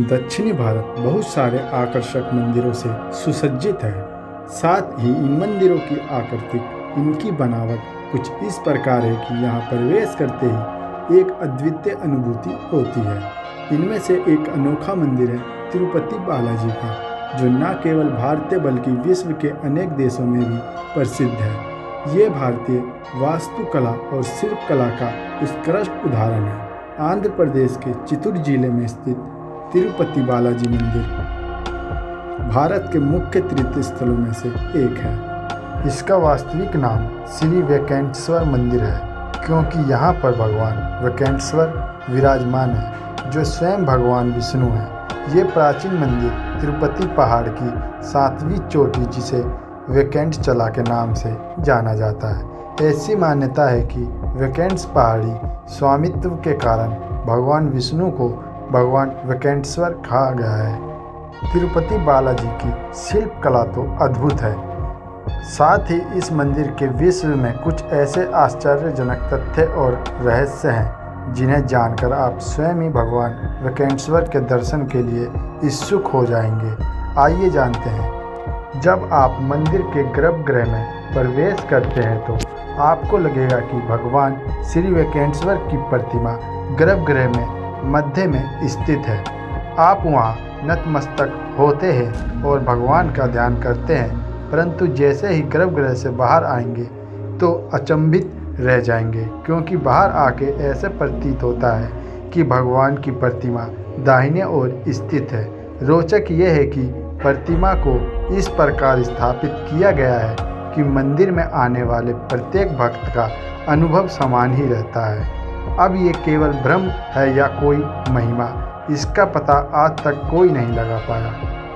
दक्षिणी भारत बहुत सारे आकर्षक मंदिरों से सुसज्जित है। साथ ही इन मंदिरों की आकृति, इनकी बनावट कुछ इस प्रकार है कि यहाँ प्रवेश करते ही एक अद्वितीय अनुभूति होती है। इनमें से एक अनोखा मंदिर है तिरुपति बालाजी का, जो न केवल भारतीय बल्कि विश्व के अनेक देशों में भी प्रसिद्ध है। ये भारतीय वास्तुकला और शिल्पकला का उत्कृष्ट उदाहरण है। आंध्र प्रदेश के चित्तूर जिले में स्थित तिरुपति बालाजी मंदिर भारत के मुख्य तीर्थ स्थलों में से एक है। इसका वास्तविक नाम श्री वेंकटेश्वर मंदिर है, क्योंकि यहाँ पर भगवान वेंकटेश्वर विराजमान है, जो स्वयं भगवान विष्णु हैं। ये प्राचीन मंदिर तिरुपति पहाड़ की 7वीं चोटी, जिसे वेंकटचला के नाम से जाना जाता है। ऐसी मान्यता है कि वेंकटेश पहाड़ी स्वामित्व के कारण भगवान विष्णु को भगवान वेंकटेश्वर कहा गया है। तिरुपति बालाजी की शिल्प कला तो अद्भुत है। साथ ही इस मंदिर के विश्व में कुछ ऐसे आश्चर्यजनक तथ्य और रहस्य हैं, जिन्हें जानकर आप स्वयं ही भगवान वेंकटेश्वर के दर्शन के लिए इच्छुक हो जाएंगे। आइए जानते हैं। जब आप मंदिर के गर्भगृह में प्रवेश करते हैं तो आपको लगेगा कि भगवान श्री वेंकटेश्वर की प्रतिमा गर्भगृह में मध्य में स्थित है। आप वहां नतमस्तक होते हैं और भगवान का ध्यान करते हैं, परंतु जैसे ही गर्भगृह से बाहर आएंगे तो अचंभित रह जाएंगे, क्योंकि बाहर आके ऐसे प्रतीत होता है कि भगवान की प्रतिमा दाहिने ओर स्थित है। रोचक यह है कि प्रतिमा को इस प्रकार स्थापित किया गया है कि मंदिर में आने वाले प्रत्येक भक्त का अनुभव समान ही रहता है। अब ये केवल भ्रम है या कोई महिमा, इसका पता आज तक कोई नहीं लगा पाया।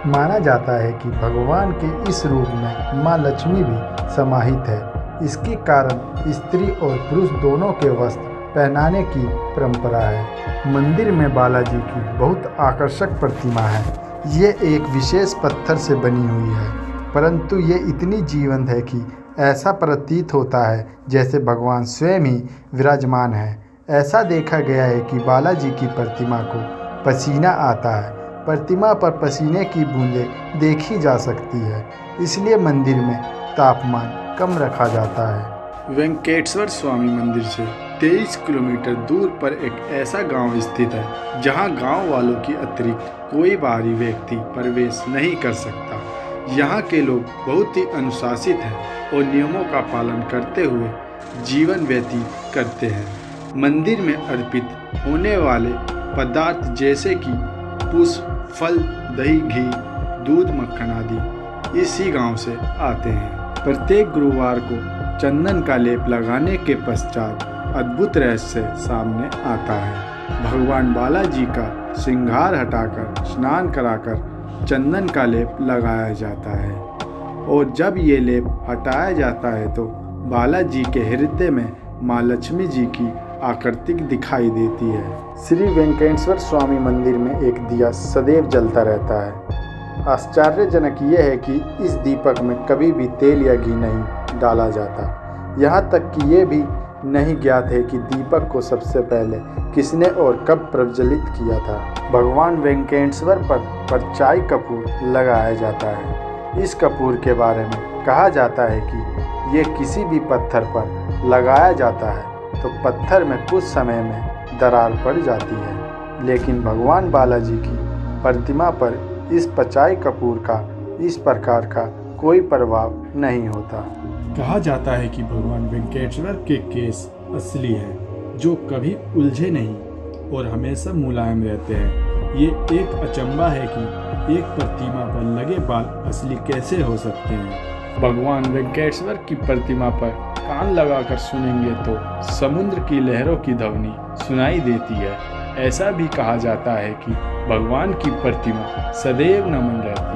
माना जाता है कि भगवान के इस रूप में माँ लक्ष्मी भी समाहित है। इसके कारण स्त्री और पुरुष दोनों के वस्त्र पहनाने की परंपरा है। मंदिर में बालाजी की बहुत आकर्षक प्रतिमा है। ये एक विशेष पत्थर से बनी हुई है, परंतु ये इतनी जीवंत है कि ऐसा प्रतीत होता है जैसे भगवान स्वयं ही विराजमान है। ऐसा देखा गया है कि बालाजी की प्रतिमा को पसीना आता है। प्रतिमा पर पसीने की बूंदें देखी जा सकती है, इसलिए मंदिर में तापमान कम रखा जाता है। वेंकटेश्वर स्वामी मंदिर से 23 किलोमीटर दूर पर एक ऐसा गांव स्थित है जहां गांव वालों की अतिरिक्त कोई बाहरी व्यक्ति प्रवेश नहीं कर सकता। यहां के लोग बहुत ही अनुशासित हैं और नियमों का पालन करते हुए जीवन व्यतीत करते हैं। मंदिर में अर्पित होने वाले पदार्थ जैसे कि पुष्प, फल, दही, घी, दूध, मक्खन आदि इसी गांव से आते हैं। प्रत्येक गुरुवार को चंदन का लेप लगाने के पश्चात अद्भुत रहस्य सामने आता है। भगवान बालाजी का श्रृंगार हटाकर स्नान कराकर चंदन का लेप लगाया जाता है, और जब ये लेप हटाया जाता है तो बालाजी के हृदय में माँ लक्ष्मी जी की आकृति दिखाई देती है। श्री वेंकटेश्वर स्वामी मंदिर में एक दिया सदैव जलता रहता है। आश्चर्यजनक यह है कि इस दीपक में कभी भी तेल या घी नहीं डाला जाता। यहाँ तक कि ये भी नहीं ज्ञात है कि दीपक को सबसे पहले किसने और कब प्रज्वलित किया था। भगवान वेंकटेश्वर पर परछाई कपूर लगाया जाता है। इस कपूर के बारे में कहा जाता है कि ये किसी भी पत्थर पर लगाया जाता है तो पत्थर में कुछ समय में दरार पड़ जाती है, लेकिन भगवान बालाजी की प्रतिमा पर इस परछाई कपूर का इस प्रकार का कोई प्रभाव नहीं होता। कहा जाता है कि भगवान वेंकटेश्वर के केस असली है, जो कभी उलझे नहीं और हमेशा मुलायम रहते हैं। ये एक अचंभा है कि एक प्रतिमा पर लगे बाल असली कैसे हो सकते हैं। भगवान वेंकटेश्वर की प्रतिमा पर कान लगाकर सुनेंगे तो समुद्र की लहरों की ध्वनि सुनाई देती है। ऐसा भी कहा जाता है कि भगवान की प्रतिमा सदैव नमन रहती है।